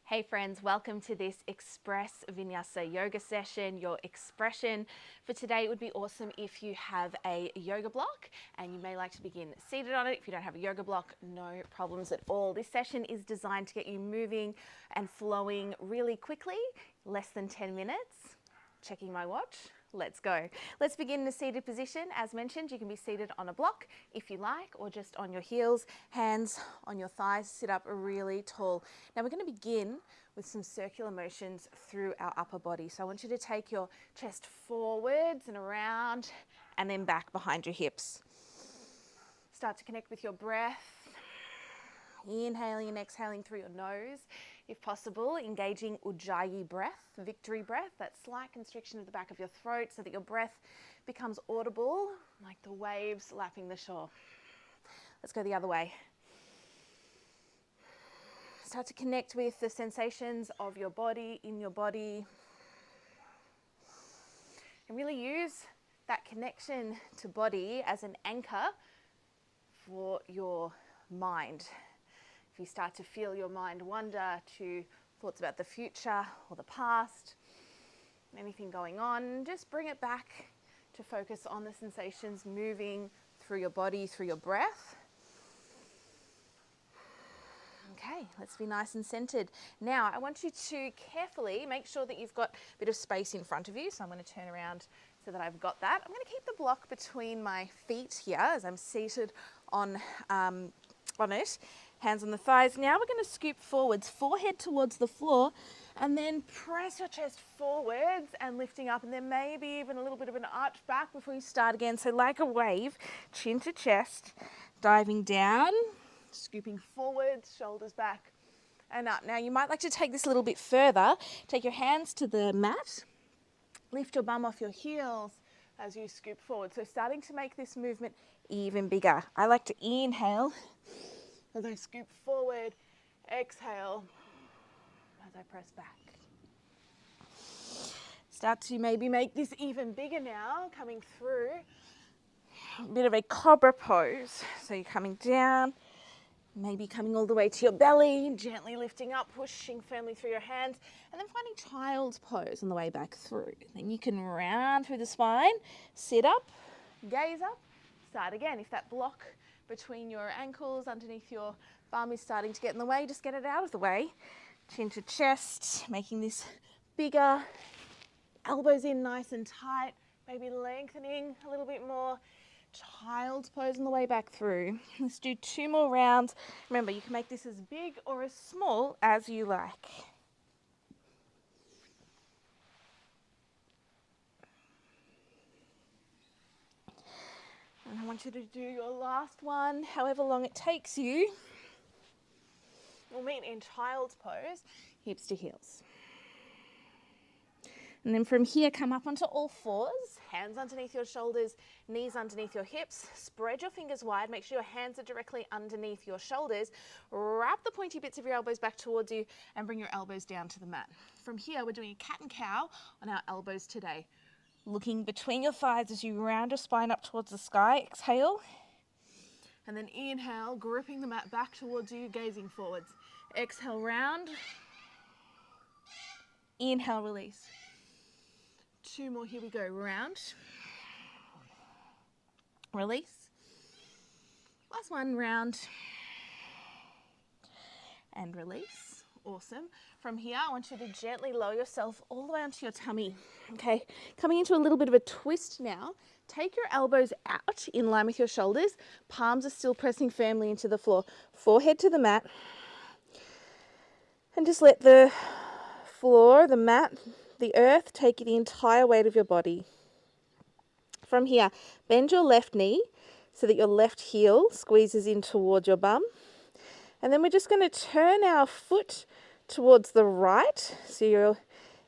Hey friends, welcome to this Express Vinyasa Yoga session. Your expression for today would be awesome if you have a yoga block and you may like to begin seated on it. If you don't have a yoga block, no problems at all. This session is designed to get you moving and flowing really quickly, less than 10 minutes. Checking my watch. Let's go. Let's begin in a seated position. As mentioned, you can be seated on a block if you like, or just on your heels, hands on your thighs, sit up really tall. Now we're going to begin with some circular motions through our upper body. So I want you to take your chest forwards and around and then back behind your hips. Start to connect with your breath. Inhaling and exhaling through your nose, if possible, engaging Ujjayi breath, victory breath, that slight constriction of the back of your throat so that your breath becomes audible, like the waves lapping the shore. Let's go the other way. Start to connect with the sensations of your body, in your body, and really use that connection to body as an anchor for your mind. If you start to feel your mind wander to thoughts about the future or the past, anything going on, just bring it back to focus on the sensations moving through your body, through your breath. Okay, let's be nice and centered. Now, I want you to carefully make sure that you've got a bit of space in front of you. So I'm going to turn around so that I've got that. I'm going to keep the block between my feet here as I'm seated on it. Hands on the thighs. Now we're going to scoop forwards, forehead towards the floor, and then press your chest forwards and lifting up, and then maybe even a little bit of an arch back before you start again. So like a wave, chin to chest, diving down, scooping forwards, shoulders back and up. Now you might like to take this a little bit further. Take your hands to the mat, lift your bum off your heels as you scoop forward. So starting to make this movement even bigger. I like to inhale as I scoop forward, exhale as I press back. Start to maybe make this even bigger now, coming through a bit of a cobra pose. So you're coming down, maybe coming all the way to your belly, gently lifting up, pushing firmly through your hands, and then finding child's pose on the way back through. Then you can round through the spine, sit up, gaze up, start again. If that block between your ankles underneath your bum is starting to get in the way, just get it out of the way. Chin to chest, making this bigger, elbows in nice and tight, maybe lengthening a little bit more. Child's pose on the way back through. Let's do 2 more rounds. Remember, you can make this as big or as small as you like. And I want you to do your last one, however long it takes you. We'll meet in child's pose, hips to heels. And then from here, come up onto all fours, hands underneath your shoulders, knees underneath your hips. Spread your fingers wide. Make sure your hands are directly underneath your shoulders. Wrap the pointy bits of your elbows back towards you and bring your elbows down to the mat. From here, we're doing a cat and cow on our elbows today. Looking between your thighs as you round your spine up towards the sky. Exhale. And then inhale, gripping the mat back towards you, gazing forwards. Exhale, round. Inhale, release. 2 more, here we go. Round. Release. Last one, round. And release. Awesome. From here, I want you to gently lower yourself all the way onto your tummy. Okay, coming into a little bit of a twist now. Take your elbows out in line with your shoulders. Palms are still pressing firmly into the floor. Forehead to the mat. And just let the floor, the mat, the earth take the entire weight of your body. From here, bend your left knee so that your left heel squeezes in towards your bum. And then we're just going to turn our foot towards the right. So you're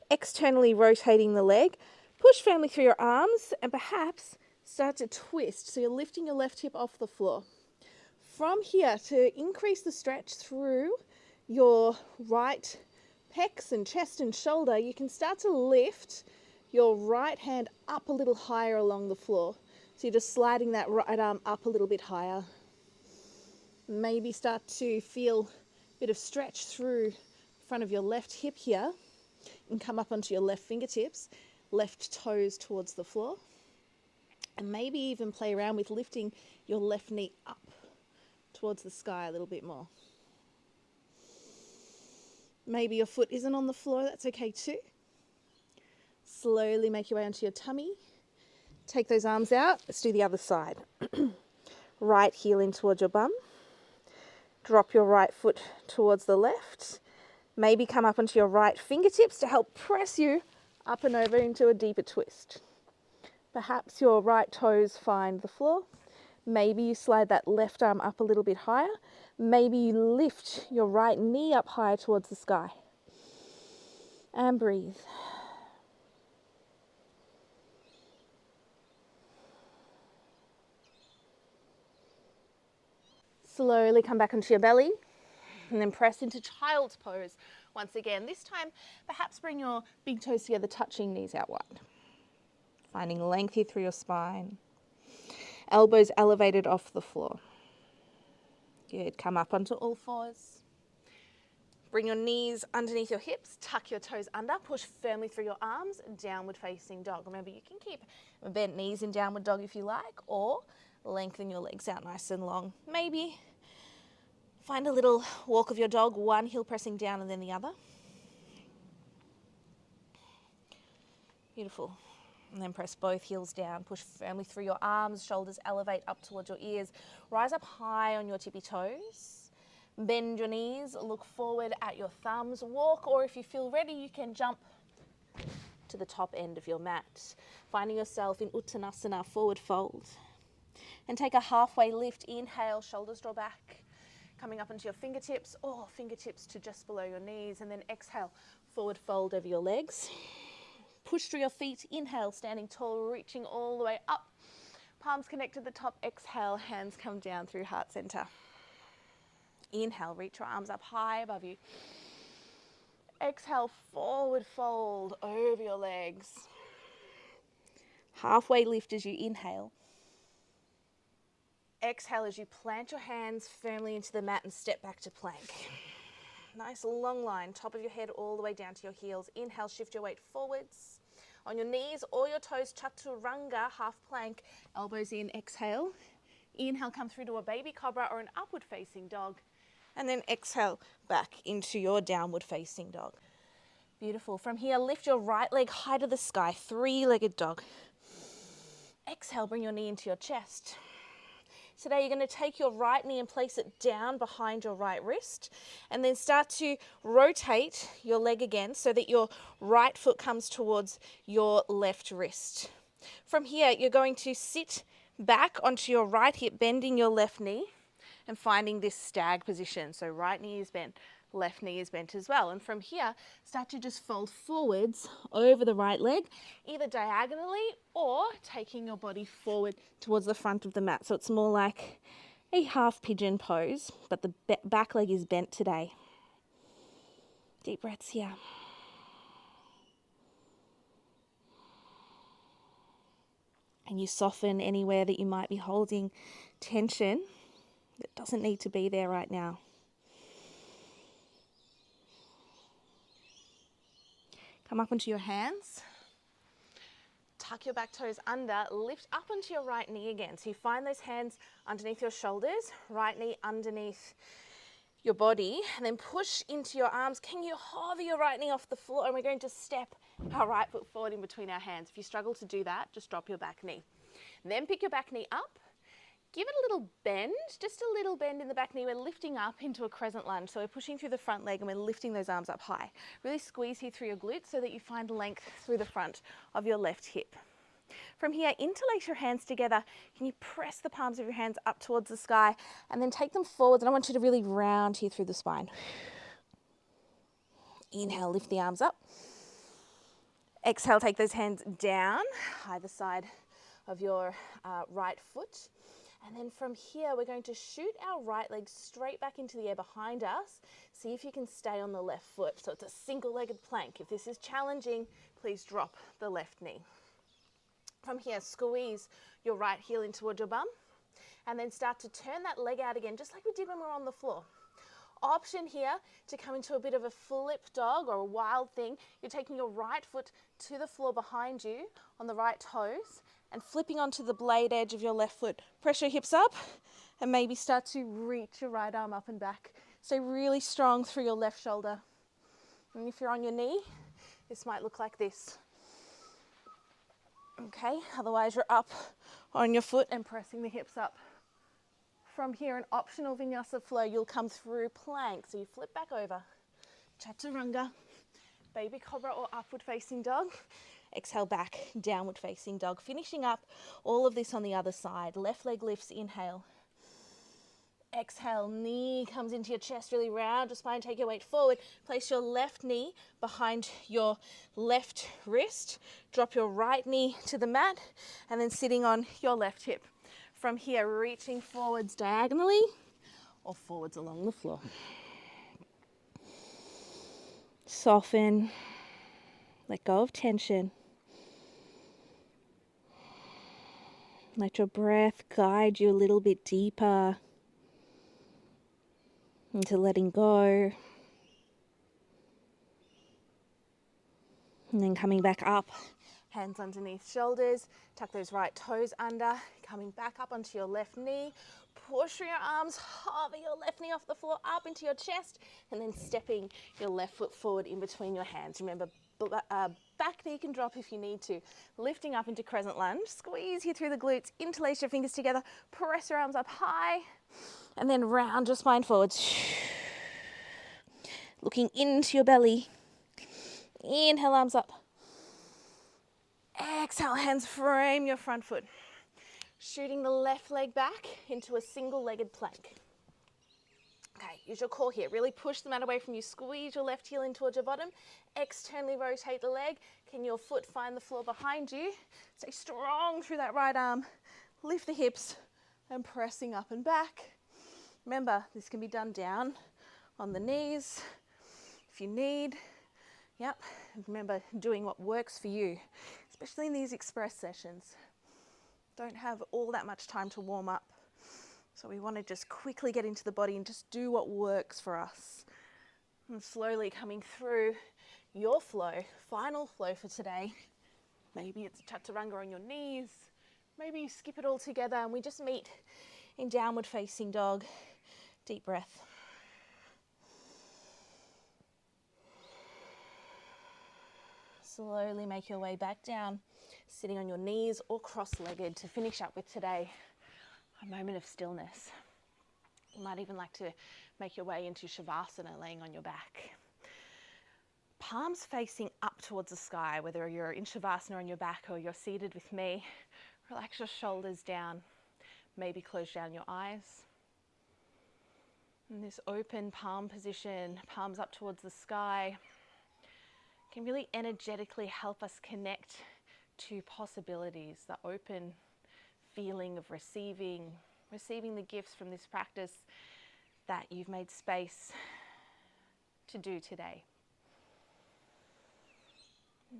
externally rotating the leg. Push firmly through your arms and perhaps start to twist. So you're lifting your left hip off the floor. From here, to increase the stretch through your right pecs and chest and shoulder, you can start to lift your right hand up a little higher along the floor. So you're just sliding that right arm up a little bit higher. Maybe start to feel a bit of stretch through front of your left hip here and come up onto your left fingertips, left toes towards the floor. And maybe even play around with lifting your left knee up towards the sky a little bit more. Maybe your foot isn't on the floor, that's okay too. Slowly make your way onto your tummy. Take those arms out. Let's do the other side. Right heel in towards your bum. Drop your right foot towards the left. Maybe come up onto your right fingertips to help press you up and over into a deeper twist. Perhaps your right toes find the floor. Maybe you slide that left arm up a little bit higher. Maybe you lift your right knee up higher towards the sky. And breathe. Slowly come back onto your belly and then press into child's pose once again. This time, perhaps bring your big toes together, touching knees out wide. Finding length here through your spine. Elbows elevated off the floor. Good. Come up onto all fours. Bring your knees underneath your hips. Tuck your toes under. Push firmly through your arms. Downward facing dog. Remember, you can keep bent knees in downward dog if you like, or lengthen your legs out nice and long. Maybe find a little walk of your dog, one heel pressing down and then the other. Beautiful. And then press both heels down. Push firmly through your arms. Shoulders elevate up towards your ears. Rise up high on your tippy toes. Bend your knees. Look forward at your thumbs. Walk, or if you feel ready, you can jump to the top end of your mat. Finding yourself in Uttanasana, forward fold. And take a halfway lift. Inhale, shoulders draw back. Coming up into your fingertips, or fingertips to just below your knees. And then exhale, forward fold over your legs. Push through your feet. Inhale, standing tall, reaching all the way up. Palms connect to the top. Exhale, hands come down through heart center. Inhale, reach your arms up high above you. Exhale, forward fold over your legs. Halfway lift as you inhale. Exhale as you plant your hands firmly into the mat and step back to plank. Nice long line, top of your head all the way down to your heels. Inhale, shift your weight forwards. On your knees or your toes, chaturanga, half plank, elbows in, exhale. Inhale, come through to a baby cobra or an upward facing dog. And then exhale back into your downward facing dog. Beautiful. From here, lift your right leg high to the sky, three-legged dog. Exhale, bring your knee into your chest. Today you're going to take your right knee and place it down behind your right wrist, and then start to rotate your leg again so that your right foot comes towards your left wrist. From here, you're going to sit back onto your right hip, bending your left knee and finding this stag position. So right knee is bent, left knee is bent as well. And from here, start to just fold forwards over the right leg, either diagonally or taking your body forward towards the front of the mat. So it's more like a half pigeon pose, but the back leg is bent today. Deep breaths here. And you soften anywhere that you might be holding tension that doesn't need to be there right now. Come up onto your hands. Tuck your back toes under. Lift up onto your right knee again. So you find those hands underneath your shoulders, right knee underneath your body, and then push into your arms. Can you hover your right knee off the floor? And we're going to step our right foot forward in between our hands. If you struggle to do that, just drop your back knee. Then pick your back knee up. Give it a little bend, just a little bend in the back knee. We're lifting up into a crescent lunge. So we're pushing through the front leg and we're lifting those arms up high. Really squeeze here through your glutes so that you find length through the front of your left hip. From here, interlace your hands together. Can you press the palms of your hands up towards the sky and then take them forwards? And I want you to really round here through the spine. Inhale, lift the arms up. Exhale, take those hands down, either side of your right foot. And then from here, we're going to shoot our right leg straight back into the air behind us. See if you can stay on the left foot. So it's a single-legged plank. If this is challenging, please drop the left knee. From here, squeeze your right heel in towards your bum. And then start to turn that leg out again, just like we did when we were on the floor. Option here to come into a bit of a flip dog or a wild thing. You're taking your right foot to the floor behind you on the right toes and flipping onto the blade edge of your left foot. Press your hips up and maybe start to reach your right arm up and back. Stay really strong through your left shoulder. And if you're on your knee, this might look like this. Okay, otherwise you're up on your foot and pressing the hips up. From here, an optional Vinyasa flow, you'll come through plank. So you flip back over, chaturanga, baby cobra or upward facing dog. Exhale back, downward facing dog. Finishing up all of this on the other side. Left leg lifts, inhale. Exhale, knee comes into your chest, really round your spine, take your weight forward. Place your left knee behind your left wrist. Drop your right knee to the mat and then sitting on your left hip. From here, reaching forwards diagonally or forwards along the floor. Soften, let go of tension. Let your breath guide you a little bit deeper into letting go. And then coming back up, hands underneath shoulders, tuck those right toes under, coming back up onto your left knee, push your arms, hover your left knee off the floor, up into your chest, and then stepping your left foot forward in between your hands. Remember, back knee can drop if you need to. Lifting up into crescent lunge, squeeze here through the glutes, interlace your fingers together, press your arms up high, and then round your spine forwards. Looking into your belly. Inhale, arms up. Exhale, hands frame your front foot. Shooting the left leg back into a single-legged plank. Okay, use your core here. Really push the mat away from you. Squeeze your left heel in towards your bottom. Externally rotate the leg. Can your foot find the floor behind you? Stay strong through that right arm. Lift the hips and pressing up and back. Remember, this can be done down on the knees if you need. Yep, and remember doing what works for you, especially in these express sessions. Don't have all that much time to warm up. So we want to just quickly get into the body and just do what works for us. And slowly coming through your flow, final flow for today. Maybe it's a chaturanga on your knees. Maybe you skip it all together and we just meet in downward facing dog. Deep breath. Slowly make your way back down, sitting on your knees or cross-legged to finish up with today. A moment of stillness. You might even like to make your way into Shavasana, laying on your back. Palms facing up towards the sky, whether you're in Shavasana on your back or you're seated with me. Relax your shoulders down. Maybe close down your eyes. In this open palm position, palms up towards the sky, can really energetically help us connect to possibilities, the open feeling of receiving the gifts from this practice that you've made space to do today.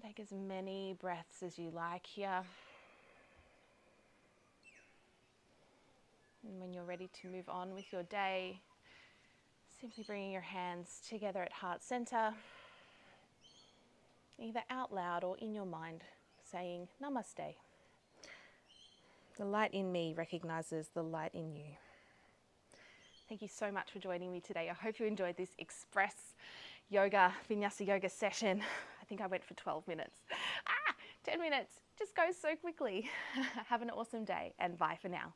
Take as many breaths as you like here. And when you're ready to move on with your day, simply bringing your hands together at heart center, either out loud or in your mind, saying namaste. The light in me recognizes the light in you. Thank you so much for joining me today. I hope you enjoyed this express Vinyasa yoga session. I think I went for 12 minutes. 10 minutes just goes so quickly. Have an awesome day and bye for now.